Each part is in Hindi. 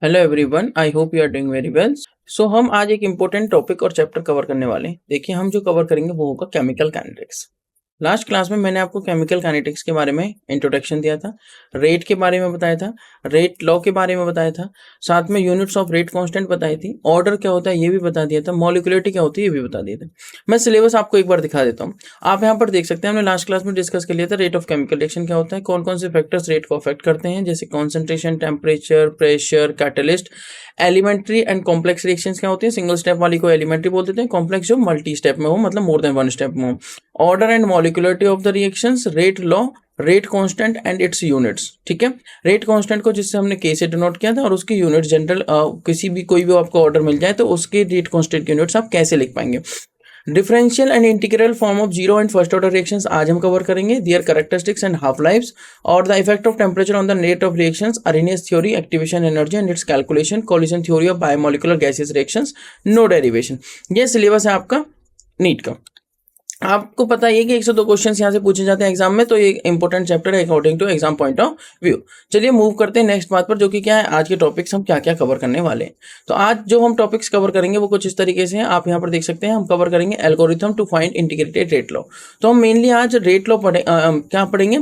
Hello everyone, I hope you are doing very well. So हम आज एक इम्पोर्टेंट टॉपिक और चैप्टर कवर करने वाले हैं। देखिए, हम जो कवर करेंगे वो होगा केमिकल काइनेटिक्स। लास्ट क्लास में मैंने आपको केमिकल काइनेटिक्स के बारे में इंट्रोडक्शन दिया था, रेट के बारे में बताया था, रेट लॉ के बारे में बताया था, साथ में यूनिट्स ऑफ रेट कांस्टेंट बताई थी, ऑर्डर क्या होता है ये भी बता दिया था, मॉलिक्यूलरिटी क्या होती है ये भी बता दिया था। मैं सिलेबस आपको एक बार दिखा देता हूँ। आप यहाँ पर देख सकते हैं, हमने लास्ट क्लास में डिस्कस कर लिया था रेट ऑफ केमिकल रिएक्शन क्या होता है, कौन कौन से फैक्टर्स रेट को अफेक्ट करते हैं, जैसे concentration, temperature, pressure, catalyst. Elementary and complex reactions क्या होती है, सिंगल स्टेप वाली को एलिमेंट्री बोल देते हैं, कॉम्प्लेक्स जो मल्टी स्टेप में हो, मतलब मोर देन वन स्टेप में हो। Order and molecularity of the reactions, rate law, rate constant and it's units. ठीक है, रेट कांस्टेंट को जिससे हमने के से डिनोट किया था, और उसकी यूनिट जनरल किसी भी कोई भी आपको ऑर्डर मिल जाए तो उसके रेट कांस्टेंट की यूनिट्स आप कैसे लिख पाएंगे। Differential and integral form of zero and first order reactions आज हम कवर करेंगे, their characteristics and half lifes, और the effect of temperature on the rate of reactions, Arrhenius theory, activation energy and its calculation, collision theory of biomolecular gaseous reactions, no derivation. ये सिलेबस है आपका नीट का। आपको पता है कि 102 क्वेश्चन यहाँ से पूछे जाते हैं एग्जाम में, तो ये इंपॉर्टेंट चैप्टर है according to exam point of view. चलिए मूव करते हैं नेक्स्ट बात पर, जो कि क्या है, आज के टॉपिक्स हम क्या क्या कवर करने वाले हैं। तो आज जो हम टॉपिक्स कवर करेंगे वो कुछ इस तरीके से हैं, आप यहाँ पर देख सकते हैं। हम कवर करेंगे algorithm to find integrated rate law. तो हम मेनली आज रेट लॉ क्या पढ़ेंगे,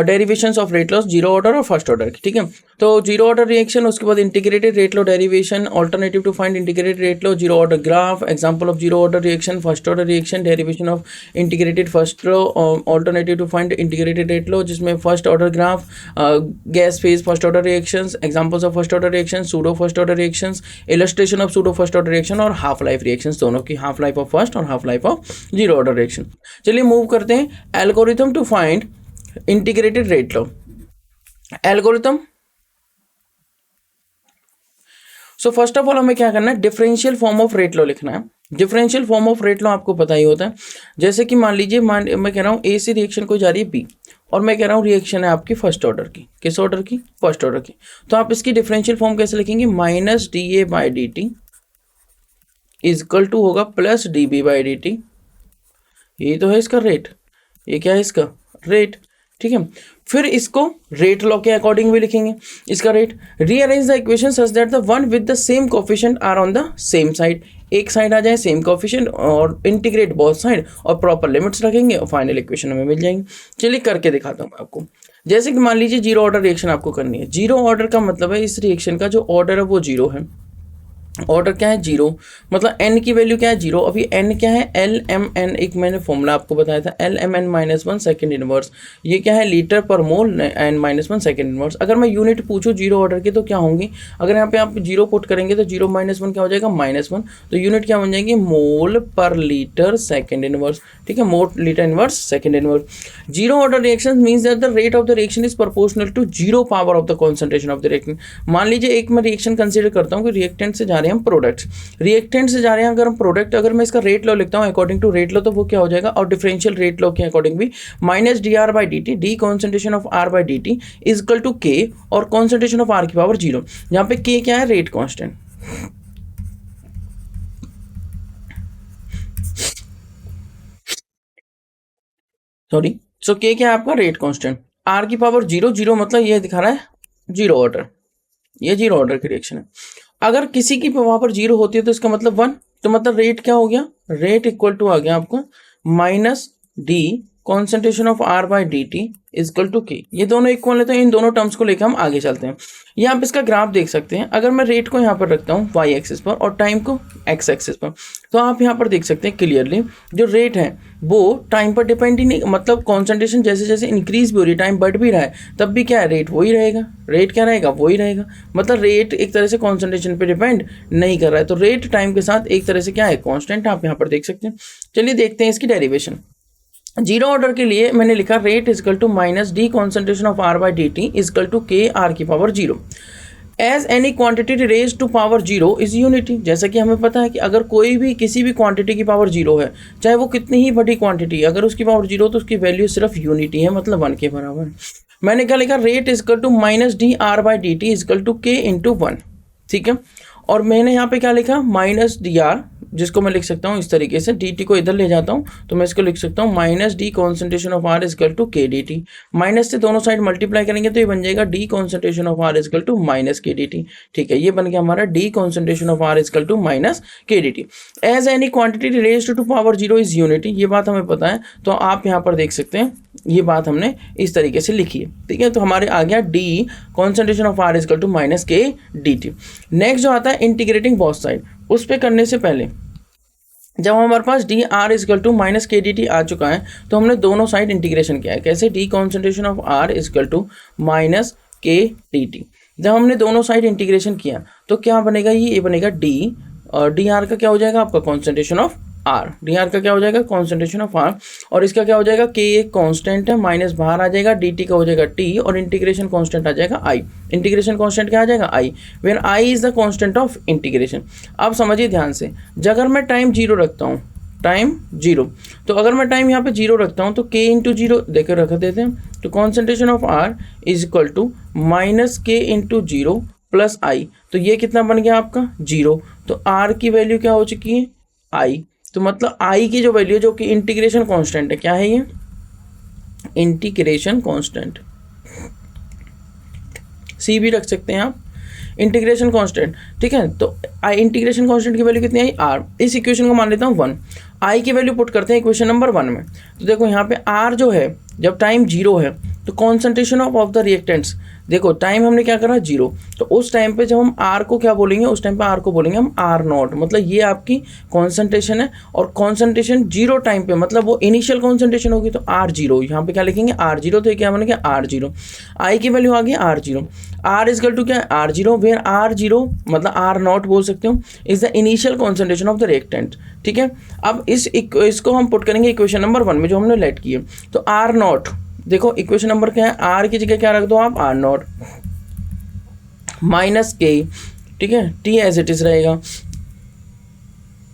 derivations of rate laws, zero order और फर्स्ट ऑर्डर की। ठीक है, तो जीरो ऑर्डर रिएक्शन, उसके बाद integrated rate law derivation, alternative to find integrated rate law, zero order graph, example of zero order reaction, first order reaction, derivation of integrated first law, alternative to find integrated rate law, जिसमें first order graph, gas phase first order reactions, examples of first order reaction, pseudo first order reactions, illustration of pseudo first order reaction, और हाफ लाइफ रिएक्शंस, दोनों की, हाफ लाइफ ऑफ फर्स्ट और half life of zero order reaction. चलिए मूव करते हैं, algorithm to find integrated rate law. Algorithm, so first of all हमें क्या करना है, differential form of rate law लिखना है। Differential form of rate law आपको पता ही होता है। जैसे कि मान लीजिए, मैं कह रहा हूँ ए से रिएक्शन को जा रही है बी, और मैं कह रहा हूँ रिएक्शन है आपकी फर्स्ट ऑर्डर की। किस ऑर्डर की? फर्स्ट ऑर्डर की। तो आप इसकी डिफरेंशियल फॉर्म कैसे लिखेंगे, minus D A by D T is equal to होगा plus D B by D T. ये तो है इसका रेट, ये क्या है इसका रेट। ठीक है, फिर इसको रेट लॉ के अकॉर्डिंग भी लिखेंगे इसका rate. Rearrange the equation such that the one with the same coefficient are on the same side, एक साइड आ जाए सेम कोफिशिएंट, और इंटीग्रेट बोथ साइड, और प्रॉपर लिमिट्स रखेंगे, और फाइनल इक्वेशन हमें मिल जाएंगे। चलिए करके दिखाता हूँ मैं आपको। जैसे कि मान लीजिए जीरो ऑर्डर रिएक्शन आपको करनी है। जीरो ऑर्डर का मतलब है इस रिएक्शन का जो ऑर्डर है वो जीरो है। ऑर्डर क्या है, जीरो, मतलब एन की वैल्यू क्या है, जीरो। अभी एन क्या है, एल एम एन, एक मैंने फॉर्मूला आपको बताया था, L M N minus one second inverse. ये क्या है, litre per mole N minus one second inverse. अगर मैं यूनिट पूछूँ जीरो ऑर्डर की तो क्या होंगी, अगर यहाँ पे आप जीरो पुट करेंगे तो जीरो माइनस वन क्या हो जाएगा, माइनस वन। तो यूनिट क्या बन जाएगी, मोल पर लीटर सेकेंड इनवर्स। ठीक है, mole litre inverse second inverse. Zero order reaction means that the rate of the reaction is proportional to zero power of the concentration of the reactant. मान लीजिए एक मैं रिएक्शन कंसिडर करता हूँ कि रिएक्टेंट से जा रहे हैं हम प्रोडक्ट, रिएक्टेंट से जा रहे हैं अगर हम प्रोडक्ट, अगर मैं इसका रेट लॉ लिखता हूं अकॉर्डिंग टू रेट लॉ, तो वो क्या हो जाएगा, और डिफरेंशियल रेट लॉ के अकॉर्डिंग भी, minus D R by D T, D concentration of R by D T is equal to K, और कॉन्सेंट्रेशन ऑफ आर की पावर जीरो। यहां पे के क्या है, रेट कांस्टेंट, सॉरी, सो के क्या है आपका, रेट कांस्टेंट, आर की पावर जीरो, जीरो मतलब ये दिखा रहा है जीरो ऑर्डर, ये जीरो ऑर्डर की रिएक्शन है। अगर किसी की वहां पर जीरो होती है तो इसका मतलब वन, तो मतलब रेट क्या हो गया, रेट इक्वल टू आ गया आपको minus D concentration of R by D T is equal to K. ये दोनों इक्वल है, तो इन दोनों टर्म्स को लेकर हम आगे चलते हैं। ये आप इसका ग्राफ देख सकते हैं। अगर मैं रेट को यहाँ पर रखता हूँ वाई एक्सिस पर और टाइम को एक्स एक्सिस पर, तो आप यहाँ पर देख सकते हैं क्लियरली जो रेट है वो टाइम पर डिपेंड ही नहीं, मतलब कॉन्सेंट्रेशन जैसे जैसे इंक्रीज भी हो रही है, टाइम बढ़ भी रहा है, तब भी क्या है, रेट वही रहेगा। रेट क्या रहेगा, वही रहेगा। मतलब रेट एक तरह से कॉन्सेंट्रेशन पर डिपेंड नहीं कर रहा है, तो रेट टाइम के साथ एक तरह से क्या है, कॉन्स्टेंट, आप यहाँ पर देख सकते हैं। चलिए देखते हैं इसकी डेरिवेशन। जीरो ऑर्डर के लिए मैंने लिखा rate is equal to minus D concentration of R by D T is equal to के आर की power zero. As any quantity raise to power zero is unity. जैसा कि हमें पता है कि अगर कोई भी किसी भी क्वांटिटी की पावर जीरो है, चाहे वो कितनी ही बड़ी क्वांटिटी है, अगर उसकी पावर जीरो तो उसकी वैल्यू सिर्फ यूनिटी है, मतलब वन के बराबर। मैंने क्या लिखा, rate is equal to minus D R by D T is equal to K into one. ठीक है, और मैंने यहाँ पे क्या लिखा, माइनस डी आर जिसको मैं लिख सकता हूँ इस तरीके से, dt को इधर ले जाता हूँ तो मैं इसको लिख सकता हूँ minus D concentration of are is equal to k D t. Minus से दोनों साइड मल्टीप्लाई करेंगे तो ये बन जाएगा d concentration of are is equal to minus के डी टी। ठीक है, ये बन गया हमारा d concentration of are is equal to minus के D t. As any quantity raised to power zero is unity, ये बात हमें पता है, तो आप यहाँ पर देख सकते हैं ये बात हमने इस तरीके से लिखी है। ठीक है, तो हमारे आ गया D concentration of are is equal to minus के डी टी। नेक्स्ट जो आता है इंटीग्रेटिंग बोथ साइड, उस पर करने से पहले जब हमारे पास d r is equal to minus के डी टी आ चुका है तो हमने दोनों साइड इंटीग्रेशन किया है। कैसे? D concentration of are is equal to minus के डी टी। जब हमने दोनों साइड इंटीग्रेशन किया तो क्या बनेगा, ये बनेगा डी, और डी आर का क्या हो जाएगा आपका concentration of R, D R का क्या हो जाएगा कॉन्सेंट्रेशन ऑफ आर, और इसका क्या हो जाएगा के एक कांस्टेंट है, माइनस बाहर आ जाएगा, डी टी का हो जाएगा टी, और इंटीग्रेशन कांस्टेंट आ जाएगा आई। इंटीग्रेशन कांस्टेंट क्या आ जाएगा I, where I is the constant of integration. अब समझिए ध्यान से, अगर मैं टाइम जीरो रखता हूँ, टाइम जीरो, तो अगर मैं टाइम यहाँ पे जीरो रखता हूँ तो के इंटू जीरो देकर रख देते हैं, तो concentration of are is equal to minus K into zero plus I, तो ये कितना बन गया आपका जीरो। तो आर की वैल्यू क्या हो चुकी है आई, तो मतलब आई की जो वैल्यू जो कि इंटीग्रेशन कांस्टेंट है, क्या है ये इंटीग्रेशन कांस्टेंट, सी भी रख सकते हैं आप, इंटीग्रेशन कांस्टेंट। ठीक है, तो आई इंटीग्रेशन कांस्टेंट की वैल्यू कितनी आई आर, इस इक्वेशन को मान लेता हूँ 1, आई की वैल्यू पुट करते हैं इक्वेशन नंबर 1 में। तो देखो यहाँ पे आर जो है जब टाइम जीरो है तो कॉन्सेंट्रेशन ऑफ द रिएक्टेंट्स, देखो टाइम हमने क्या करा जीरो, तो उस टाइम पे जब हम आर को क्या बोलेंगे, उस टाइम पे आर को बोलेंगे हम आर नॉट, मतलब ये आपकी कॉन्सेंट्रेशन है, और कॉन्सेंट्रेशन जीरो टाइम पे मतलब वो इनिशियल कॉन्सेंट्रेशन होगी, तो आर जीरो, यहाँ पे क्या लिखेंगे आर जीरो, तो ये क्या बनेगा आर जीरो। आई की वैल्यू आ गई R zero, R is equal to क्या है R zero, where R zero मतलब आर नॉट बोल सकते हो, is the initial concentration of the reactant. ठीक है, अब इसको हम पुट करेंगे इक्वेशन नंबर 1 में जो हमने लेट की है, तो आर नॉट, देखो इक्वेशन नंबर क्या है, आर की जगह क्या रख दो आप आर नॉट माइनस के, ठीक है, टी एज इट इज रहेगा,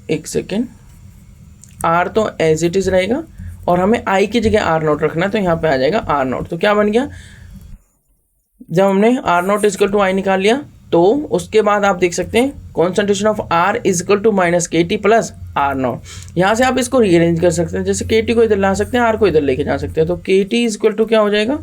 एक सेकेंड, आर तो एज इट इज रहेगा और हमें आई की जगह आर नॉट रखना है, तो यहाँ पे आ जाएगा आर नॉट। तो क्या बन गया, जब हमने R not is equal to I निकाल लिया तो उसके बाद आप देख सकते हैं concentration of are is equal to minus के टी प्लस आर नॉट। यहाँ से आप इसको रीअरेंज कर सकते हैं, जैसे के टी को इधर ला सकते हैं, आर को इधर लेके जा सकते हैं, तो के टी इजकल टू क्या हो जाएगा,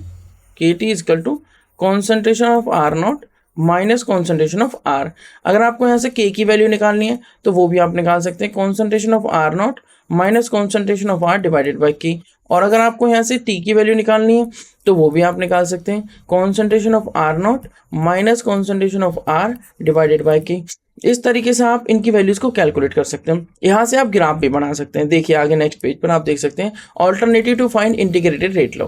के T is equal to concentration of are not minus concentration of are. अगर आपको यहाँ से के की वैल्यू निकालनी है तो वो भी आप निकाल सकते हैं, concentration of are not minus concentration of R divided by K. और अगर आपको यहाँ से टी की वैल्यू निकालनी है तो वो भी आप निकाल सकते हैं, concentration of are not minus concentration of R divided by K. इस तरीके से आप इनकी वैल्यूज को कैलकुलेट कर सकते हैं। यहाँ से आप ग्राफ भी बना सकते हैं। देखिए आगे नेक्स्ट पेज पर आप देख सकते हैं alternative to find integrated rate law.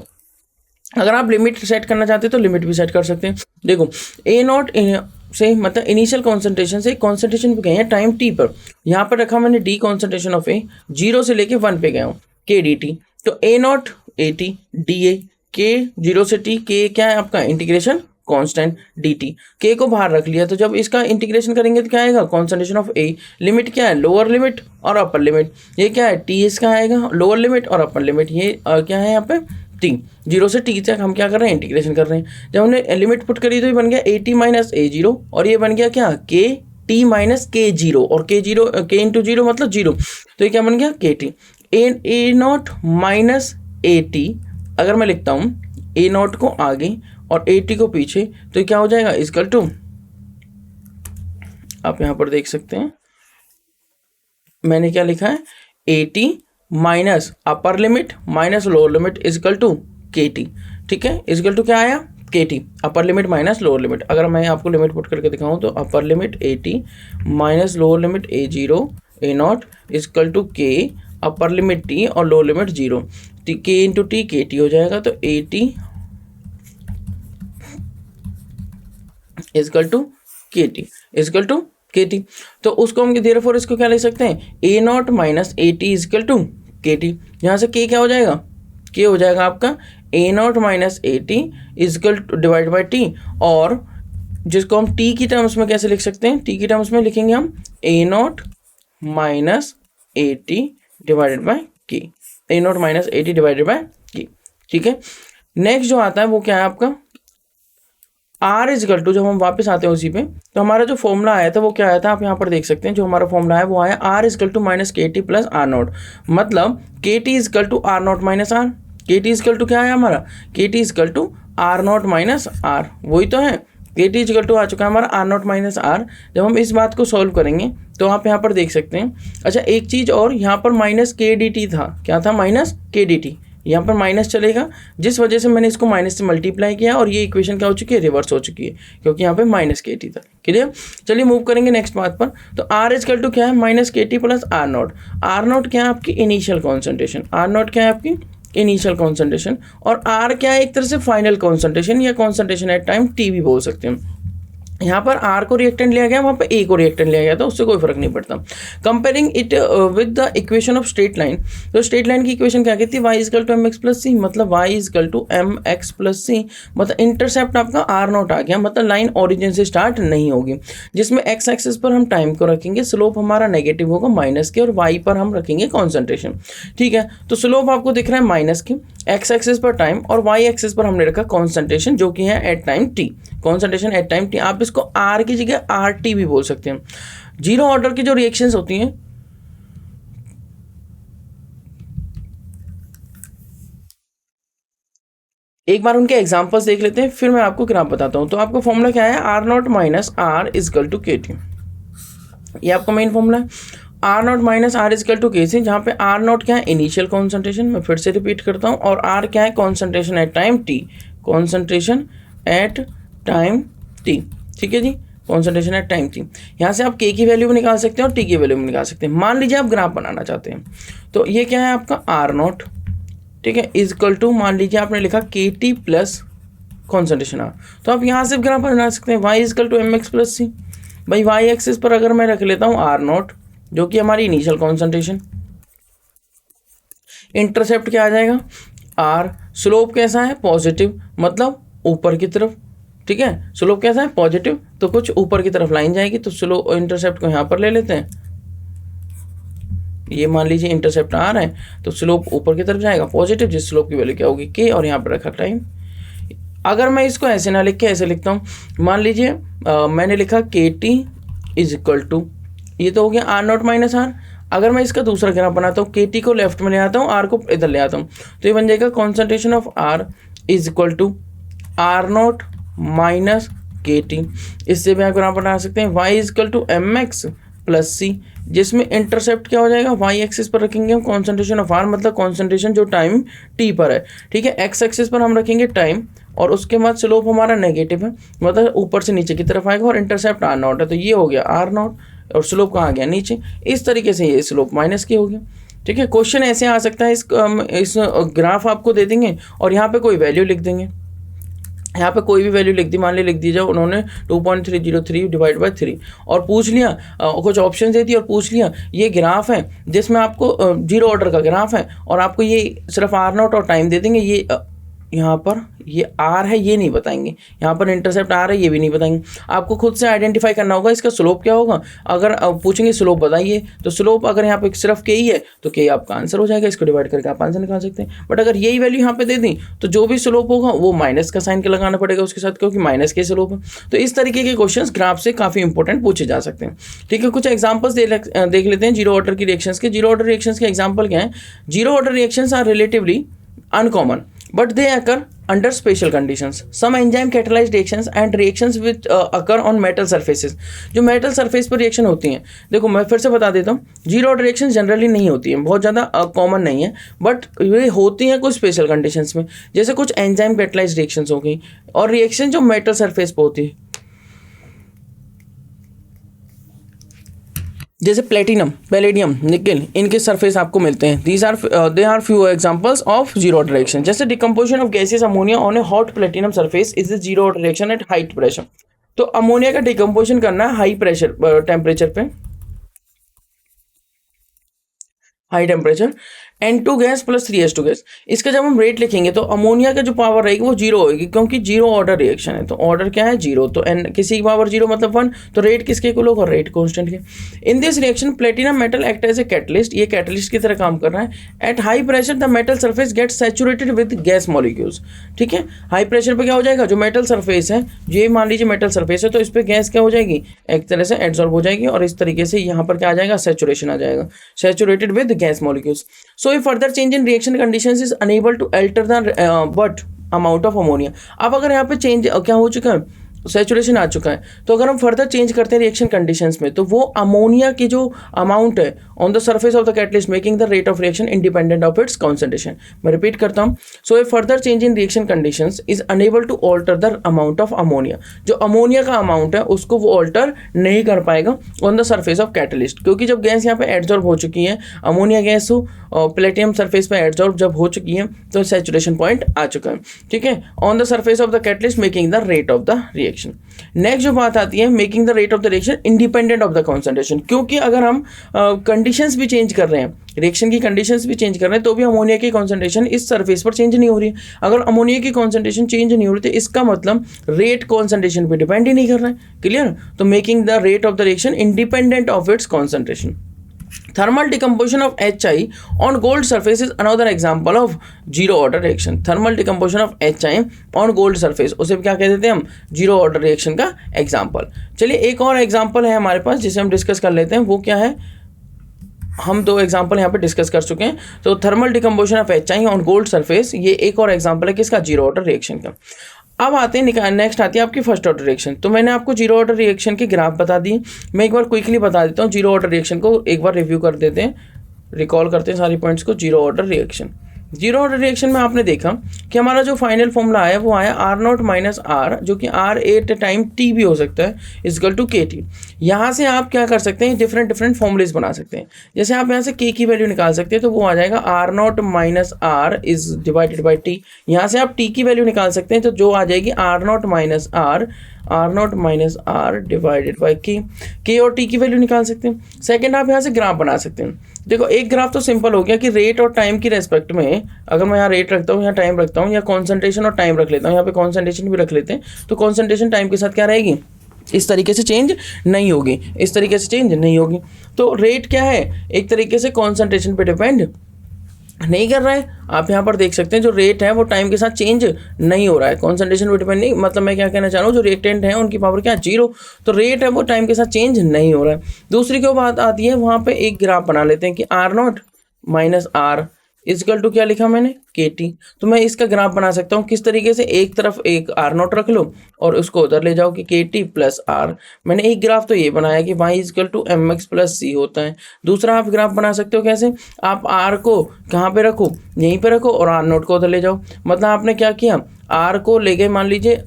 अगर आप लिमिट सेट करना चाहते हैं तो लिमिट भी सेट कर सकते हैं। देखो ए नॉट से मतलब इनिशियल कॉन्सेंट्रेशन से कॉन्सेंट्रेशन पे गए हैं टाइम टी पर, यहाँ पर रखा मैंने D concentration of A, zero से लेके 1 पे गया हूँ के डी टी, तो a naught a t d a, k zero से टी, के क्या है आपका इंटीग्रेशन कांस्टेंट डी टी, के को बाहर रख लिया, तो जब इसका इंटीग्रेशन करेंगे तो क्या आएगा कॉन्सेंट्रेशन ऑफ ए, लिमिट क्या है लोअर लिमिट और अपर लिमिट, ये क्या है टी इसका आएगा लोअर लिमिट और अपर लिमिट, ये क्या है यहाँ पे टी, जीरो से टी तक हम क्या कर रहे हैं इंटीग्रेशन कर रहे हैं। जब हमने लिमिट पुट करी तो ये बन गया ए टी माइनस ए जीरो, और ये बन गया क्या के टी माइनस के जीरो, और के जीरो के इंटू जीरो मतलब जीरो, तो ये क्या बन गया के T. A naught minus a T अगर मैं लिखता हूँ ए नॉट को आगे और ए टी को पीछे, तो क्या हो जाएगा इक्वल टू, आप यहाँ पर देख सकते हैं मैंने क्या लिखा है A T minus upper limit minus lower limit is equal to के टी। ठीक है, इजकल टू क्या आया K T, upper limit minus lower limit. अगर मैं आपको लिमिट पुट करके दिखाऊं तो upper limit A T minus lower limit A zero A nought is equal to K upper limit T और lower limit zero, T K into T K T हो जाएगा, तो ए टी इजकल टू के टी इजकल टू के टी। तो उसको हम देयरफॉर इसको क्या लिख सकते हैं a naught minus a T is equal to के टी। यहाँ से के क्या हो जाएगा, के हो जाएगा आपका a naught minus a T is equal to divide by t, और जिसको हम टी की टर्म्स में कैसे लिख सकते हैं, टी की टर्म्स में लिखेंगे हम a naught minus a t divided by k, a naught minus a t divided by k. ठीक है, नेक्स्ट जो आता है वो क्या है आपका R इजकल टू, जब हम वापस आते हैं उसी पे, तो हमारा जो फॉर्मूला आया था वो क्या आया था, आप यहाँ पर देख सकते हैं। जो हमारा फॉर्मूला है वो आया R इजकल टू माइनस के टी प्लस आर नॉट, मतलब K T is equal to are not minus R. के टी इजकल टू क्या है हमारा, K T is equal to are not minus R, वही तो है। के टी इजकल टू आ चुका है हमारा आर नॉट माइनस आर। जब हम इस बात को सॉल्व करेंगे तो आप यहाँ पर देख सकते हैं। अच्छा, एक चीज़ और, यहाँ पर माइनस के डी टी था, क्या था, माइनस के डी टी, यहाँ पर माइनस चलेगा, जिस वजह से मैंने इसको माइनस से मल्टीप्लाई किया और ये इक्वेशन क्या हो चुकी है, रिवर्स हो चुकी है, क्योंकि यहाँ पे माइनस के टी था। क्लियर। चलिए मूव करेंगे नेक्स्ट बात पर। तो आर इजकल टू क्या है, माइनस के T plus R nought. R nought क्या है आपकी इनिशियल कॉन्सेंट्रेशन, आर नॉट क्या है आपकी इनिशियल कॉन्सेंट्रेशन, और आर क्या है, एक तरह से फाइनल कॉन्सेंट्रेशन या कॉन्सेंट्रेशन एट टाइम टी भी बोल सकते हैं। यहाँ पर आर को रिएक्टेंट लिया गया, वहाँ पर ए को रिएक्टेंट लिया गया था, उससे कोई फर्क नहीं पड़ता। Comparing it with the equation of straight line, तो स्ट्रेट लाइन की इक्वेशन क्या कहती है, y is equal to m x plus c, मतलब y is equal to m x plus c, मतलब इंटरसेप्ट आपका आर नॉट आ गया, मतलब लाइन ओरिजिन से स्टार्ट नहीं होगी, जिसमें एक्स एक्सिस पर हम टाइम को रखेंगे, स्लोप हमारा नेगेटिव होगा माइनस के, और वाई पर हम रखेंगे कॉन्सेंट्रेशन। ठीक है, तो स्लोप आपको दिख रहा है माइनस की, एक्स एक्सिस पर टाइम, और वाई एक्सिस पर हमने रखा कॉन्सेंट्रेशन, जो कि है at time T, concentration at time T. आप इसको आर की जगह आर टी भी बोल सकते हैं। जीरो ऑर्डर की जो रिएक्शंस होती हैं, एक बार उनके एग्जांपल्स देख लेते हैं, फिर मैं आपको ग्राफ बताता हूं। तो आपका फॉर्मूला क्या है, R not minus R is equal to के टी, ये आपका मेन फॉर्मूला है। R not minus R is equal to K C, जहाँ पे आर नॉट क्या है इनिशियल कॉन्सेंट्रेशन, मैं फिर से रिपीट करता हूँ, और आर क्या है concentration at time T, concentration at time T. ठीक है जी, कॉन्सेंट्रेशन एट टाइम टी। यहाँ से आप के की वैल्यू भी निकाल सकते हैं और टी की वैल्यू भी निकाल सकते हैं। मान लीजिए आप ग्राफ बनाना चाहते हैं, तो ये क्या है आपका आर नॉट, ठीक है, इजकल टू, मान लीजिए आपने लिखा के टी प्लस कॉन्सेंट्रेशन आर, तो आप यहाँ से ग्राफ बना सकते हैं, y is equal to m x plus c. भाई वाई एक्सिस पर अगर मैं रख लेता हूँ आर नॉट, जो कि हमारी इनिशियल कॉन्सेंट्रेशन, इंटरसेप्ट क्या आ जाएगा आर, स्लोप कैसा है पॉजिटिव, मतलब ऊपर की तरफ। ठीक है, स्लोप कैसा है पॉजिटिव, तो कुछ ऊपर की तरफ लाइन जाएगी, तो स्लोप इंटरसेप्ट को यहाँ पर ले लेते हैं, ये मान लीजिए इंटरसेप्ट आ रहा है, तो स्लोप ऊपर की तरफ जाएगा पॉजिटिव, जिस स्लोप की वैल्यू क्या होगी के, और यहाँ पर रखा टाइम। अगर मैं इसको ऐसे ना लिख के ऐसे लिखता हूँ, मान लीजिए मैंने लिखा के टी इज इक्वल टू, ये तो हो गया आर नॉट माइनस आर। अगर मैं इसका दूसरा ग्राफ बनाता हूँ, के टी को लेफ्ट में ले आता हूँ, आर को इधर ले आता हूँ, तो ये बन जाएगा concentration of are is equal to are not minus के टी। इससे भी आप ग्राफ बना सकते हैं, y is equal to m x plus c, जिसमें इंटरसेप्ट क्या हो जाएगा, वाई एक्सिस पर रखेंगे हम कॉन्सेंट्रेशन ऑफ आर, मतलब कॉन्सेंट्रेशन जो टाइम टी पर है। ठीक है, एक्स एक्सिस पर हम रखेंगे टाइम, और उसके बाद स्लोप हमारा नेगेटिव है, मतलब ऊपर से नीचे की तरफ आएगा, और इंटरसेप्ट आर नॉट है, तो ये हो गया आर नॉट, और स्लोप कहाँ गया नीचे। इस तरीके से ये स्लोप माइनस की हो गया। ठीक है, क्वेश्चन ऐसे आ सकता है, इस ग्राफ आपको दे देंगे और यहाँ पे कोई वैल्यू लिख देंगे, यहाँ पे कोई भी वैल्यू लिख दी, मान ली लिख दी जाए उन्होंने 2.303 डिवाइड बाई 3, और पूछ लिया कुछ ऑप्शन दे दी और पूछ लिया ये ग्राफ है जिसमें आपको जीरो ऑर्डर का ग्राफ है, और आपको ये सिर्फ आर नॉट और टाइम दे देंगे, ये यहाँ पर ये आर है ये नहीं बताएंगे, यहाँ पर इंटरसेप्ट आर है ये भी नहीं बताएंगे, आपको खुद से आइडेंटिफाई करना होगा इसका स्लोप क्या होगा। अगर पूछेंगे स्लोप बताइए, तो स्लोप अगर यहाँ पे सिर्फ के ही है तो के आपका आंसर हो जाएगा, इसको डिवाइड करके आप आंसर निकाल सकते हैं। बट अगर यही वैल्यू यहाँ पे दे दी तो जो भी स्लोप होगा वो माइनस का साइन के लगाना पड़ेगा उसके साथ, क्योंकि माइनस के स्लोप है। तो इस तरीके के क्वेश्चन ग्राफ से काफ़ी इंपॉर्टेंट पूछे जा सकते हैं। ठीक है, कुछ एग्जाम्पल्स देख लेते हैं जीरो ऑर्डर की रिएक्शंस के। जीरो ऑर्डर रिएक्शंस के एग्जाम्पल क्या है, zero order reactions are relatively uncommon but they occur under special conditions. Some enzyme catalyzed reactions and reactions which occur on metal surfaces. जो metal surface पर रिएक्शन होती हैं, देखो मैं फिर से बता देता हूँ, जीरो ऑर्डर रिएक्शन जनरली नहीं होती हैं, बहुत ज़्यादा कॉमन नहीं है, बट ये होती हैं कुछ स्पेशल कंडीशंस में, जैसे कुछ एंजाइम कैटलाइज्ड रिएक्शंस हो गई, और रिएक्शन जो मेटल सरफेस पर होती है, जैसे प्लेटिनम, पैलेडियम, निकल, इनके सरफेस आपको मिलते हैं। There are few examples of zero order reaction. जैसे decomposition of gases ammonia on a hot platinum surface is the zero order reaction at high pressure. तो अमोनिया का डिकम्पोजिशन करना है हाई प्रेशर टेम्परेचर पे, high temperature, N2 gas plus 3H2 gas. इसका जब हम रेट लिखेंगे तो अमोनिया का जो पावर रहेगी वो जीरो होगी, क्योंकि जीरो ऑर्डर रिएक्शन है, तो ऑर्डर क्या है जीरो, तो एन किसी की पावर जीरो मतलब 1, तो रेट किसके इक्वल होगा, रेट कांस्टेंट के। In this reaction platinum metal act as a catalyst, ये कैटलिस्ट की तरह काम कर रहा है। At high pressure the metal surface get saturated with gas molecules, ठीक है। हाई प्रेशर पे क्या हो जाएगा, जो मेटल सरफेस है, ये मान लीजिए मेटल सरफेस है, तो इस पर गैस क्या हो जाएगी, एक तरह से एब्जॉर्ब हो जाएगी, और इस तरीके से यहाँ पर क्या आ जाएगा, सैचुरेशन आ जाएगा, saturated with gas molecules. So if further change in reaction conditions is unable to alter the but amount of ammonia। अब अगर यहाँ पे चेंज क्या हो चुका है, सैचुरेशन आ चुका है, तो अगर हम फर्दर चेंज करते हैं रिएक्शन कंडीशंस में, तो वो अमोनिया की जो अमाउंट है on the surface of the catalyst making the rate of reaction independent of its concentration. मैं रिपीट करता हूँ, so a further change in reaction conditions is unable to alter the amount of ammonia, जो अमोनिया का अमाउंट है उसको वो ऑल्टर नहीं कर पाएगा on the surface of catalyst, क्योंकि जब गैस यहाँ पे एड्जॉर्ब हो चुकी है, अमोनिया गैस प्लेटिनम सरफेस पे एड्जॉर्ब जब हो चुकी है, तो सैचुरेशन पॉइंट आ चुका है, ठीक है, on the surface of the catalyst making the rate of the reaction. Next जो बात आती है, making the rate of the reaction independent of the concentration, क्योंकि अगर हम कंडीशंस भी चेंज कर रहे हैं, रिएक्शन की कंडीशंस भी चेंज कर रहे हैं, तो भी अमोनिया की कॉन्सेंट्रेशन इस सरफेस पर चेंज नहीं हो रही है। अगर अमोनिया की कॉन्सेंट्रेशन चेंज नहीं हो रही, तो इसका मतलब रेट कॉन्सेंट्रेशन पे डिपेंड ही नहीं कर रहा है, क्लियर। तो making the rate of the reaction independent of its concentration. Thermal decomposition of HI on gold surface is another example of zero order reaction। Thermal decomposition of HI on gold surface, उसे क्या कह देते हैं हम, जीरो ऑर्डर रिएक्शन का एग्जाम्पल। चलिए एक और एग्जाम्पल है हमारे पास जिसे हम डिस्कस कर लेते हैं, वो क्या है, हम दो एग्जाम्पल यहाँ पे डिस्कस कर चुके हैं। तो thermal decomposition of HI on gold surface, ये एक और एग्जाम्पल है किसका, जीरो ऑर्डर रिएक्शन का। अब आते हैं नेक्स्ट आती है आपकी फर्स्ट ऑर्डर रिएक्शन। तो मैंने आपको जीरो ऑर्डर रिएक्शन के ग्राफ बता दिए, मैं एक बार क्विकली बता देता हूँ, जीरो ऑर्डर रिएक्शन को एक बार रिव्यू कर देते हैं, रिकॉल करते हैं सारी पॉइंट्स को। Zero order reaction, zero order reaction में आपने देखा कि हमारा जो फाइनल फॉर्मूला आया वो आया R0 माइनस R, जो कि R8 टाइम T भी हो सकता है, इजकल टू KT। यहाँ से आप क्या कर सकते हैं, डिफरेंट फॉर्मूलेज बना सकते हैं। जैसे आप यहाँ से K की वैल्यू निकाल सकते हैं, तो वो आ जाएगा R0 minus R is divided by T। यहाँ से आप T की वैल्यू निकाल सकते हैं, तो जो आ जाएगी R0 minus R divided by K और T की वैल्यू निकाल सकते हैं। सेकंड आप यहाँ से ग्राफ बना सकते हैं। देखो एक ग्राफ तो सिंपल हो गया कि रेट और टाइम की रेस्पेक्ट में, अगर मैं यहाँ रेट रखता हूँ, यहाँ टाइम रखता हूँ, या कॉन्सेंट्रेशन और टाइम रख लेता हूँ, यहाँ पे कॉन्सेंट्रेशन भी रख लेते हैं, तो कॉन्सेंट्रेशन टाइम के साथ क्या रहेगी, इस तरीके से चेंज नहीं होगी, इस तरीके से चेंज नहीं होगी। तो रेट क्या है, एक तरीके से कॉन्सेंट्रेशन पे डिपेंड नहीं कर रहा है। आप यहाँ पर देख सकते हैं जो रेट है वो टाइम के साथ चेंज नहीं हो रहा है, कॉन्सेंट्रेशन पे डिपेंड नहीं, मतलब मैं क्या कहना चाह रहा हूँ, जो रिएक्टेंट है उनकी पावर क्या, जीरो, तो रेट है वो टाइम के साथ चेंज नहीं हो रहा है। दूसरी क्या बात आती है, वहाँ पे एक ग्राफ बना लेते हैं कि R0 minus R is equal to क्या लिखा मैंने, KT। तो मैं इसका ग्राफ बना सकता हूँ किस तरीके से, एक तरफ एक R0 रख लो और उसको उधर ले जाओ कि KT प्लस R। मैंने एक ग्राफ तो ये बनाया कि Y is equal to MX plus C होता है। दूसरा आप ग्राफ बना सकते हो कैसे, आप R को कहाँ पे रखो, यहीं पे रखो, और R0 को उधर ले जाओ। मतलब आपने क्या किया, R को ले गए मान लीजिए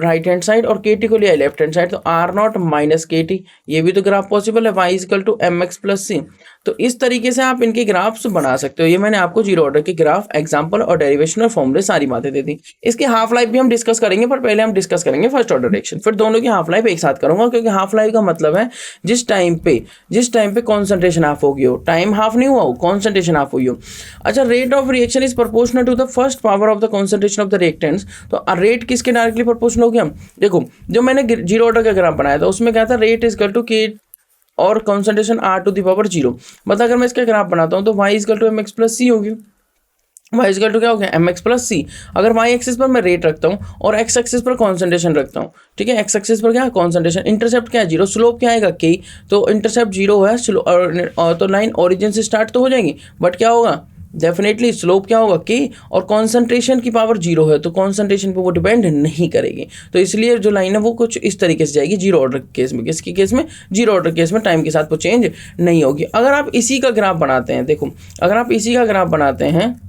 राइट हैंड साइड और KT को लिया लेफ्ट हैंड साइड, तो R0 माइनस KT, ये भी तो ग्राफ पॉसिबल है, Y is equal to MX plus C। तो इस तरीके से आप इनके ग्राफ्स बना सकते हो। ये मैंने आपको जीरो ऑर्डर के ग्राफ, एग्जांपल और डेरिवेशन और फॉर्मूले सारी बातें दे दी। इसकी हाफ लाइफ भी हम डिस्कस करेंगे, पर पहले हम डिस्कस करेंगे फर्स्ट ऑर्डर रिएक्शन, फिर दोनों की हाफ लाइफ एक साथ करूंगा, क्योंकि हाफ लाइफ का मतलब है जिस टाइम पे कॉन्सेंट्रेशन हाफ होगी हो, टाइम हाफ नहीं हुआ हो, कॉन्सेंट्रेशन हाफ हुई हो। अच्छा, rate of reaction is proportional to the first power of the concentration of the reactants. तो रेट किसके डायरेक्टली प्रोपोर्शनल हो गया, देखो जो मैंने जीरो ऑर्डर का ग्राफ बनाया था उसमें क्या था, rate is equal to K और concentration R to the power 0। मतलब अगर मैं इसका ग्राफ बनाता हूँ तो Y is equal to MX plus C होगी, Y इजकल टू क्या हो गया, MX प्लस C। अगर Y एक्सिस पर मैं रेट रखता हूँ और X एक्सिस पर कॉन्सेंट्रेशन रखता हूँ, ठीक है, X एक्सिस पर क्या है कॉन्सेंट्रेशन, इंटरसेप्ट क्या है 0, स्लोप क्या आएगा K, तो इंटरसेप्ट 0 है, तो लाइन ओरिजिन से स्टार्ट तो हो जाएगी, बट क्या होगा, डेफिनेटली स्लोप क्या होगा K, और कॉन्सेंट्रेशन की पावर 0 है, तो कॉन्सेंट्रेशन पे वो डिपेंड नहीं करेगी। तो इसलिए जो लाइन है वो कुछ इस तरीके से जाएगी जीरो ऑर्डर केस में। किसकी केस में, जीरो ऑर्डर केस में टाइम के साथ वो चेंज नहीं होगी। अगर आप इसी का ग्राफ बनाते हैं, देखो अगर आप इसी का ग्राफ बनाते हैं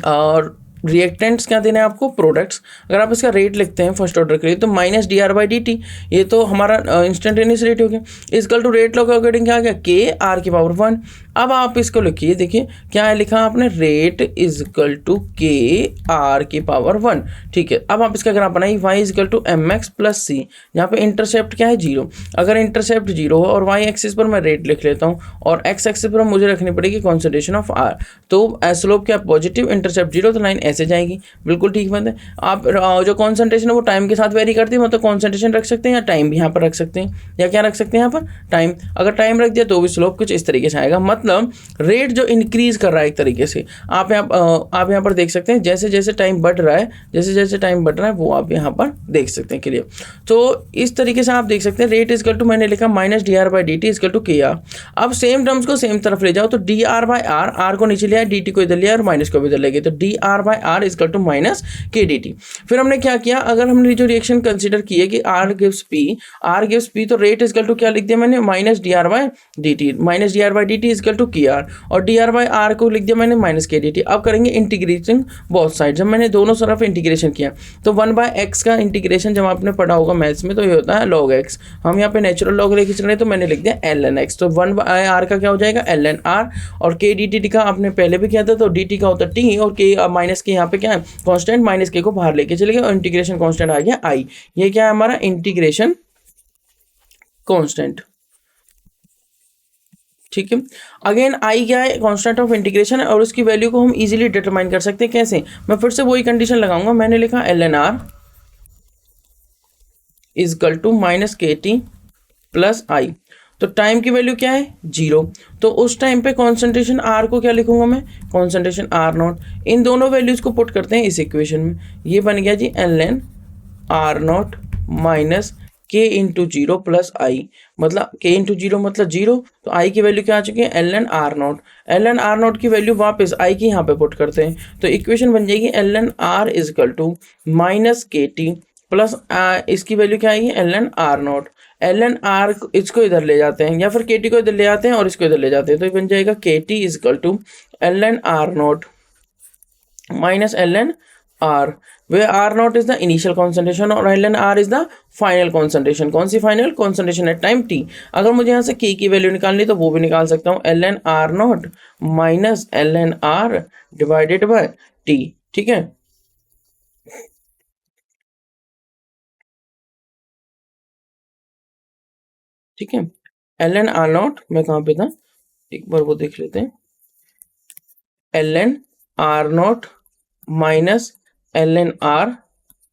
और रिएक्टेंट्स क्या देने हैं आपको, प्रोडक्ट्स। अगर आप इसका रेट लिखते हैं फर्स्ट ऑर्डर के लिए तो minus D R by D T, ये तो हमारा इंस्टेंटेनियस रेट हो गया, इजकल टू रेट लॉ के अकॉर्डिंग क्या आ गया, के आर की पावर 1। अब आप इसको लिखिए, देखिए क्या है लिखा आपने, रेट इजकल टू के आर की पावर 1। ठीक है, अब आप इसका ग्राफ बनाइए, y is equal to m x plus c, यहाँ पे इंटरसेप्ट क्या है, 0। अगर इंटरसेप्ट 0 हो और वाई एक्सिस पर मैं रेट लिख लेता हूँ और एक्स एक्सिस पर मुझे रखनी पड़ेगी कॉन्सेंट्रेशन ऑफ आर, तो स्लोप क्या पॉजिटिव, इंटरसेप्ट 0, तो लाइन ऐसे जाएगी। बिल्कुल ठीक बात है। आप जो कॉन्सेंट्रेशन है वो टाइम के साथ वेरी करती है, मतलब कॉन्सेंट्रेशन रख सकते हैं या टाइम भी यहाँ पर रख सकते हैं, या क्या रख सकते हैं यहाँ पर, टाइम। अगर टाइम रख दिया तो भी स्लोप कुछ इस तरीके से आएगा, मतलब रेट जो इंक्रीज कर रहा है एक तरीके से। आप यहाँ पर देख सकते हैं जैसे जैसे टाइम बढ़ रहा है, जैसे जैसे टाइम बढ़ रहा है वो आप यहाँ पर देख सकते हैं क्लियर। तो इस तरीके से आप देख सकते हैं रेट इजकल टू, मैंने लिखा minus D R by D T is equal to के आर। अब सेम टर्म्स को सेम तरफ ले जाओ, तो d are by r, r को नीचे लिया, डी टी को इधर लिया और माइनस को भी इधर ले गए, तो d are by r is equal to minus के डी टी। फिर हमने क्या किया, अगर हमने जो रिएक्शन कंसिडर की है कि r gives p, r gives p, तो रेट इजकल टू क्या लिख दिया मैंने, minus D R by D t, minus D R by D T is equal to के आर, और डी आर बाई आर को लिख दिया मैंने माइनस के डी टी। अब करेंगे इंटीग्रेशन बोथ साइड। जब मैंने दोनों तरफ इंटीग्रेशन किया तो 1/x का इंटीग्रेशन जब आपने पढ़ा होगा मैथ्स में तो ये होता है log x। हम यहाँ पे नेचुरल log लेके चल रहे हैं तो मैंने लिख दिया ln x, तो 1/r का क्या हो जाएगा, ln r, और k dt का आपने पहले भी किया था तो dt का होता है t, और k माइनस के यहाँ पे क्या है कांस्टेंट, माइनस के को बाहर लेके चले गए और इंटीग्रेशन कांस्टेंट आ गया i। ये क्या है हमारा इंटीग्रेशन कांस्टेंट। ठीक है, अगेन आई क्या है, कांस्टेंट ऑफ इंटीग्रेशन है, और उसकी वैल्यू को हम इजीली डिटरमाइन कर सकते हैं। कैसे, मैं फिर से वही कंडीशन लगाऊंगा, मैंने लिखा ln r is equal to minus के टी प्लस आई, तो टाइम की वैल्यू क्या है 0, तो उस टाइम पे कॉन्सेंट्रेशन आर को क्या लिखूंगा मैं, कॉन्सेंट्रेशन आर नॉट। इन दोनों वैल्यूज को पुट करते हैं इस इक्वेशन में, ये बन गया जी ln r not minus K into 0 plus आई, मतलब के इंटू 0 मतलब 0, तो आई की वैल्यू क्या आ चुकी है ln r naught. ln r naught की वैल्यू वापस आई की यहाँ पे पुट करते हैं, तो इक्वेशन बन जाएगी ln r is equal to minus के टी प्लस इसकी वैल्यू क्या आएगी ln r naught. ln r इसको इधर ले जाते हैं या फिर के टी को इधर ले जाते हैं और इसको इधर ले जाते हैं, तो ये बन जाएगा के T is equal to ln r not minus ln r, where r naught is the initial concentration और ln r is the final concentration. कौन सी final concentration at time t. अगर मुझे यहाँ से के की वैल्यू निकालनी तो वो भी निकाल सकता हूँ, ln r not minus ln r divided by t. ठीक है, ठीक है, ln आर नॉट मैं कहाँ पे था, एक बार वो देख लेते हैं, ln r not minus ln r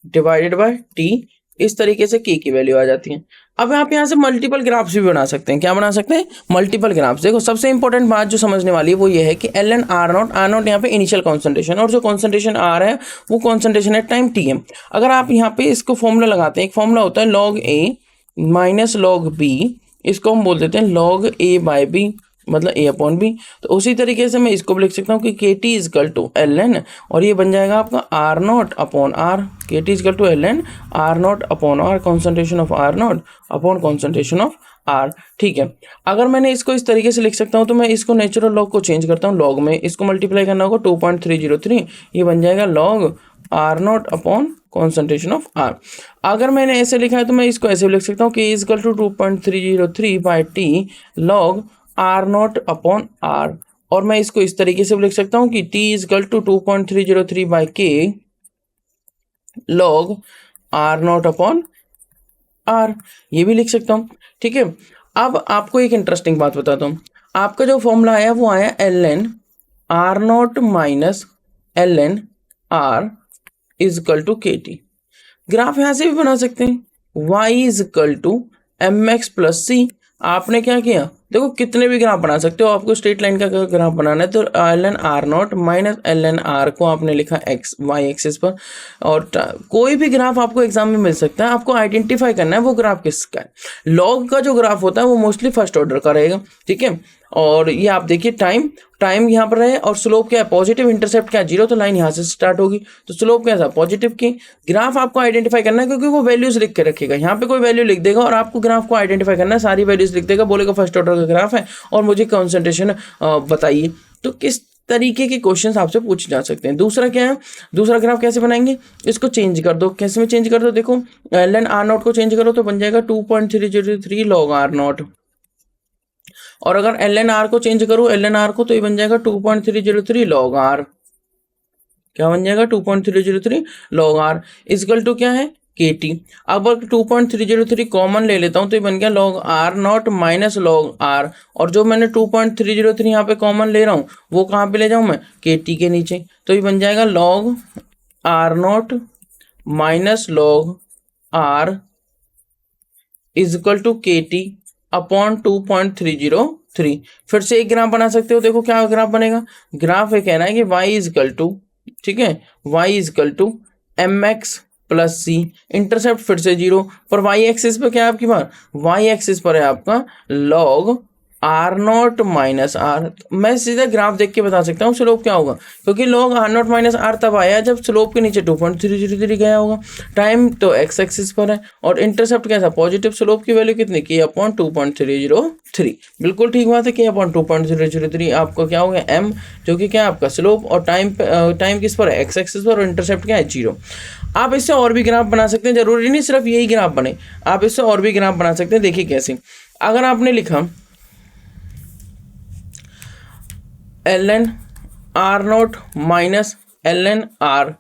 divided by t, इस तरीके से के की वैल्यू आ जाती है। अब आप यहाँ से मल्टीपल ग्राफ्स भी बना सकते हैं। क्या बना सकते हैं, मल्टीपल ग्राफ्स। देखो सबसे इंपॉर्टेंट बात जो समझने वाली है वो ये है कि ln आर नॉट यहाँ पे इनिशियल कॉन्सेंट्रेशन, और जो कॉन्सेंट्रेशन आर है वो कॉन्सेंट्रेशन है टाइम टी है। अगर आप यहाँ पे इसको फॉर्मूला लगाते हैं, एक फॉर्मूला होता है log a minus log b, इसको हम बोल देते हैं log a बाय b, मतलब a अपॉन बी। तो उसी तरीके से मैं इसको भी लिख सकता हूँ कि के टी इजकल टू ln, और ये बन जाएगा आपका आर नॉट अपॉन आर, के T is equal to ln r naught upon r, concentration of are naught upon concentration of r. ठीक है, अगर मैंने इसको इस तरीके से लिख सकता हूँ तो मैं इसको नेचुरल लॉग को चेंज करता हूँ लॉग में, इसको मल्टीप्लाई करना होगा 2.303, ये बन जाएगा log r naught upon concentration of are. अगर मैंने ऐसे लिखा है तो मैं इसको ऐसे लिख सकता हूँ कि equal to 2.303 by t log r naught upon r, और मैं इसको इस तरीके से लिख सकता हूँ कि t equal to 2.303 by k log r naught upon r, ये भी लिख सकता हूँ। ठीक है, अब आपको एक इंटरेस्टिंग बात बताता हूँ, आपका जो फॉर्मूला आया वो आया ln r not minus ln r is equal to के टी। ग्राफ यहाँ से भी बना सकते हैं, y is equal to m x plus c. आपने क्या किया, देखो कितने भी ग्राफ बना सकते हो, आपको स्ट्रेट लाइन का ग्राफ बनाना है तो ln r not minus ln r को आपने लिखा x y एक्सिस पर, और कोई भी ग्राफ आपको एग्जाम में मिल सकता है, आपको आइडेंटिफाई करना है वो ग्राफ किसका है। लॉग का जो ग्राफ होता है वो मोस्टली फर्स्ट ऑर्डर का रहेगा। ठीक है, और ये आप देखिए टाइम यहाँ पर रहे, और स्लोप क्या है पॉजिटिव, इंटरसेप्ट क्या है 0, तो लाइन यहाँ से स्टार्ट होगी, तो स्लोप कैसा पॉजिटिव की। ग्राफ आपको आइडेंटिफाई करना है क्योंकि वो वैल्यूज लिख के रखेगा, यहाँ पे कोई वैल्यू लिख देगा और आपको ग्राफ को आइडेंटिफाई करना है, सारी वैल्यूज लिख देगा, बोलेगा फर्स्ट ऑर्डर का ग्राफ है और मुझे कॉन्सेंट्रेशन बताइए। तो किस तरीके के क्वेश्चंस आपसे पूछे जा सकते हैं। दूसरा क्या है, दूसरा ग्राफ कैसे बनाएंगे, इसको चेंज कर दो। कैसे में चेंज कर दो, देखो ln r नॉट को चेंज करो तो बन जाएगा 2.303 log r नॉट, और अगर ln r को चेंज करो ln r को तो ये बन जाएगा 2.303 log r। क्या बन जाएगा 2.303 log r इक्वल टू क्या है kt। अब 2.303 कॉमन ले लेता हूं तो ये बन गया log r naught minus log r, और जो मैंने 2.303 यहाँ पे कॉमन ले रहा हूँ वो कहाँ पे ले जाऊँ मैं, kt के नीचे, तो ये बन जाएगा log r naught minus log r equal to kt upon 2.303। फिर से एक ग्राफ बना सकते हो। देखो क्या ग्राफ बनेगा, ग्राफ ये कहना है कि y इक्वल टू, ठीक है, y equal to mx plus c, intercept फिर से 0, पर y एक्सिस पे क्या है आपकी बात, y एक्सिस पर है आपका log r naught minus r। मैं सीधा ग्राफ देख के बता सकता हूँ स्लोप क्या होगा, क्योंकि log r naught minus r तब आया जब स्लोप के नीचे 2.303 गया होगा। टाइम तो x एक्सिस पर है, और इंटरसेप्ट कैसा पॉजिटिव, स्लोप की वैल्यू कितनी k अपॉन 2.303। बिल्कुल ठीक बात है, k अपॉन 2.303 आपको क्या हो गया m, जो कि क्या है आपका स्लोप, और टाइम किस पर है, x एक्सिस पर, और इंटरसेप्ट क्या है 0। आप इससे और भी ग्राफ बना सकते हैं, जरूरी नहीं सिर्फ यही ग्राफ बने, आप इससे और भी ग्राफ बना सकते हैं। देखिए कैसे, अगर आपने लिखा ln r naught minus ln r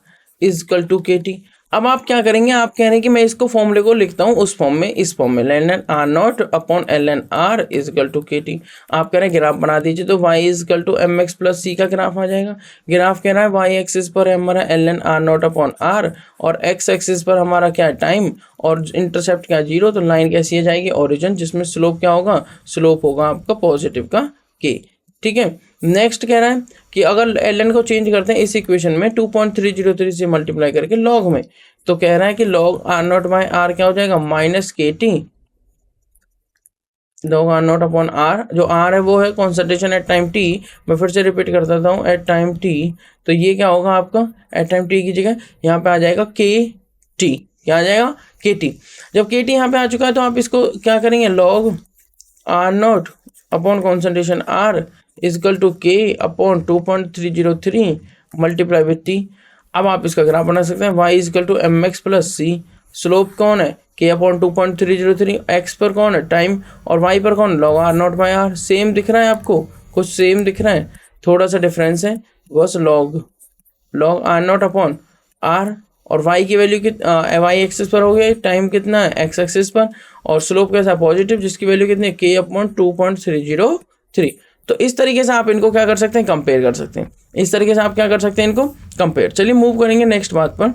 equal to kt, अब आप क्या करेंगे, आप कह रहे हैं कि मैं इसको फॉर्मूले को लिखता हूँ उस फॉर्म में, इस फॉर्म में ln r naught upon ln r equal to kt। आप कह रहे हैं ग्राफ बना दीजिए, तो y equal to mx plus c का ग्राफ आ जाएगा। ग्राफ कह रहा है y एक्सिस पर है हमारा ln r naught upon r, और x एक्सिस पर हमारा क्या है टाइम, और इंटरसेप्ट क्या 0, तो लाइन कैसी आ जाएगी ओरिजिन, जिसमें स्लोप क्या होगा, स्लोप होगा आपका पॉजिटिव का k। ठीक है, नेक्स्ट कह रहा है कि अगर ln को चेंज करते हैं इस इक्वेशन में 2.303 से मल्टीप्लाई करके log में, तो कह रहा है कि log r naught by r क्या हो जाएगा minus kt, log r naught upon r, जो r है वो है कॉन्सेंट्रेशन एट टाइम t। मैं फिर से रिपीट कर देता हूँ, एट टाइम t, तो ये क्या होगा आपका एट टाइम t की जगह यहाँ पे आ जाएगा kt। क्या आ जाएगा kt। जब kt यहाँ पे आ चुका है तो आप इसको क्या करेंगे, log r naught upon concentration r equal to k upon 2.303 multiply with t। अब आप इसका ग्राफ बना सकते हैं, y equal to mx plus c, slope कौन है k अपॉन 2.303, x पर कौन है टाइम, और y पर कौन log r naught by r। Same दिख रहा है आपको, कुछ सेम दिख रहा है, थोड़ा सा डिफरेंस है, बस log r naught upon r, और y की वैल्यू y एक्सिस पर हो गया, टाइम कितना है x एक्सिस पर, और स्लोप कैसा पॉजिटिव, जिसकी वैल्यू कितनी है k अपॉन 2.303। तो इस तरीके से आप इनको क्या कर सकते हैं, कंपेयर कर सकते हैं। इस तरीके से आप क्या कर सकते हैं, इनको कंपेयर। चलिए मूव करेंगे नेक्स्ट बात पर।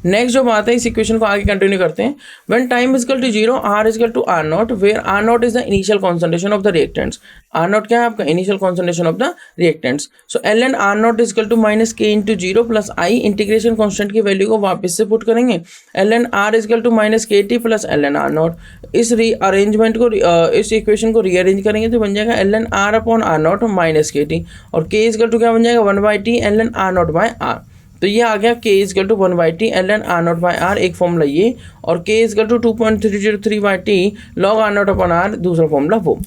नेक्स्ट जो बात है, इस इक्वेशन को आगे कंटिन्यू करते हैं। When time equal to 0 r equal to r naught, where r naught is the initial concentration of the reactants. r naught क्या है आपका initial concentration of the reactants. So ln r naught equal to minus k into 0 plus i, integration constant की वैल्यू को वापस से पुट करेंगे, ln r equal to minus के T plus ln r naught. इस रीअरेंजमेंट को, इस इक्वेशन को रीअरेंज करेंगे तो बन जाएगा ln r upon r naught minus के टी, और k इक्वल टू क्या बन जाएगा 1/t ln r naught by r। तो ये आ गया k equal to 1/t ln r naught by r, एक फॉर्मूला ये, और k equal to 2.303/t log r naught upon r, दूसरा फॉर्मूला वो।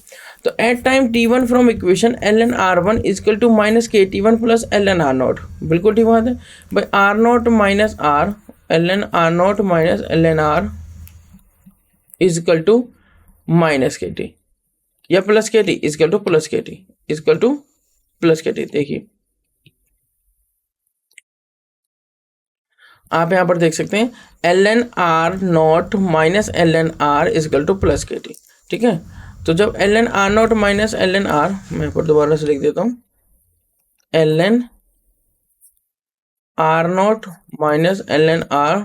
तो at time t1 from equation ln r1 equal to minus kt1 plus ln r naught. बिल्कुल ठीक बात है भाई, r naught minus r ln r naught minus ln r equal to minus kt, या plus kt equal to plus kt equal to plus kt। देखिए आप यहाँ पर देख सकते हैं ln r naught minus ln r equal to plus के टी। ठीक है, तो जब ln r naught minus ln r, मैं यहाँ पर दोबारा से लिख देता हूँ, ln r naught minus ln r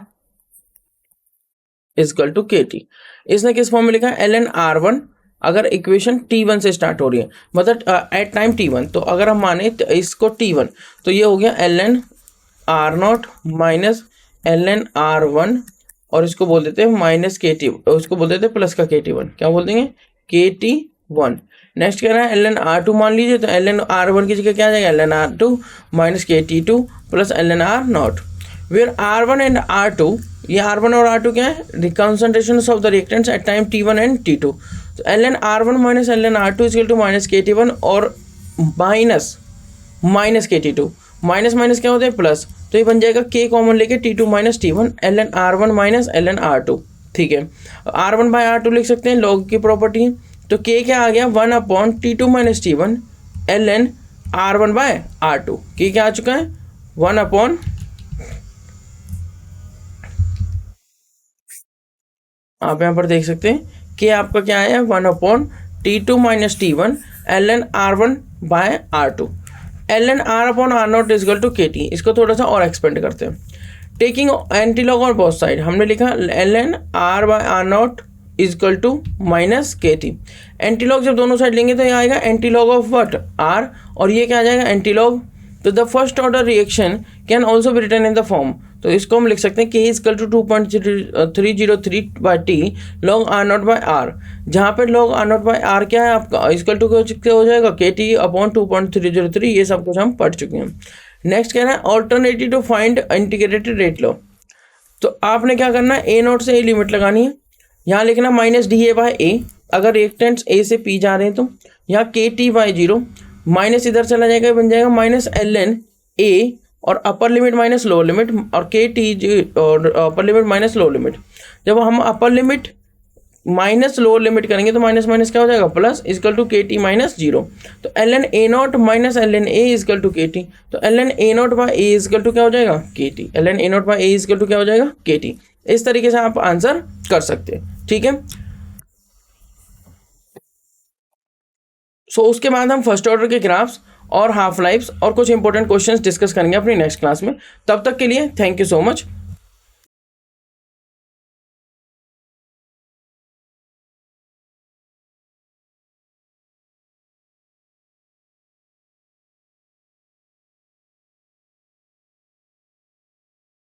equal to के टी। इसने किस फॉर्म में लिखा है ln r1, अगर इक्वेशन t1 से स्टार्ट हो रही है, मतलब एट टाइम t1, तो अगर हम माने इसको t1, तो ये हो गया ln r naught minus ln r1, और इसको बोल देते हैं माइनस kt, इसको बोल देते हैं प्लस का kt1, क्या बोल देंगे kt1। नेक्स्ट कह रहा है ln r2 मान लीजिए, तो ln r1 की जगह क्या आ जाएगा ln r2 minus kt2 plus ln r naught, where r1 and r2, ये r1 और r2 क्या है concentration of the reactants at time t1 and t2। तो ln r1 minus ln r2 equal to minus kt1, और माइनस के टी टू, माइनस माइनस क्या होता है प्लस, तो ये बन जाएगा के कॉमन लेके t two minus t one l n r one minus l n r two. ठीक है, r one by r two लिख सकते हैं, लॉग की प्रॉपर्टी है, तो के क्या आ गया 1 upon t two minus t one l n r one by r two. K क्या आ चुका है 1 अपॉन, आप यहाँ पर देख सकते हैं कि आपका क्या आया 1 upon t two minus t one l n r one by r two. L n r upon r naught equal to के टी। इसको थोड़ा सा और एक्सपेंड करते हैं, taking anti log on both side, हमने लिखा l n r by r not is equal to minus के टी। एंटी लॉग जब दोनों साइड लेंगे तो ये आएगा anti log of what are, और ये क्या आ जाएगा एंटी लॉग। तो the first order reaction can also be written in the form, तो इसको हम लिख सकते हैं k equal to 2.303 by t log r naught by r, जहाँ पर log r naught by r क्या है आपका इजकल टू क्या हो जाएगा के टी अपॉन 2.303। ये सब कुछ हम पढ़ चुके हैं। नेक्स्ट कह रहा है alternative to find integrated rate law. तो आपने क्या करना है, ए नोट से ए लिमिट लगानी है, यहाँ लिखना माइनस डी ए बाई ए, अगर रिएक्टेंट्स ए से पी जा रहे हैं तो यहाँ के टी बाई जीरो, माइनस इधर चला जाएगा, बन जाएगा माइनस एल एन ए और upper limit minus lower limit, और के टी और upper limit minus lower limit. जब हम upper limit minus lower limit करेंगे तो माइनस माइनस क्या हो जाएगा प्लस इजकल टू के टी माइनस जीरो। तो l n a naught minus l n a equal to के टी, तो l n a naught by a equal to क्या हो जाएगा के t, l n a naught by a equal to क्या हो जाएगा के टी। इस तरीके से आप आंसर कर सकते हैं। ठीक है, सो उसके बाद हम फर्स्ट ऑर्डर के ग्राफ्स और हाफ लाइफ्स और कुछ इंपॉर्टेंट क्वेश्चंस डिस्कस करेंगे अपनी नेक्स्ट क्लास में। तब तक के लिए थैंक यू सो मच।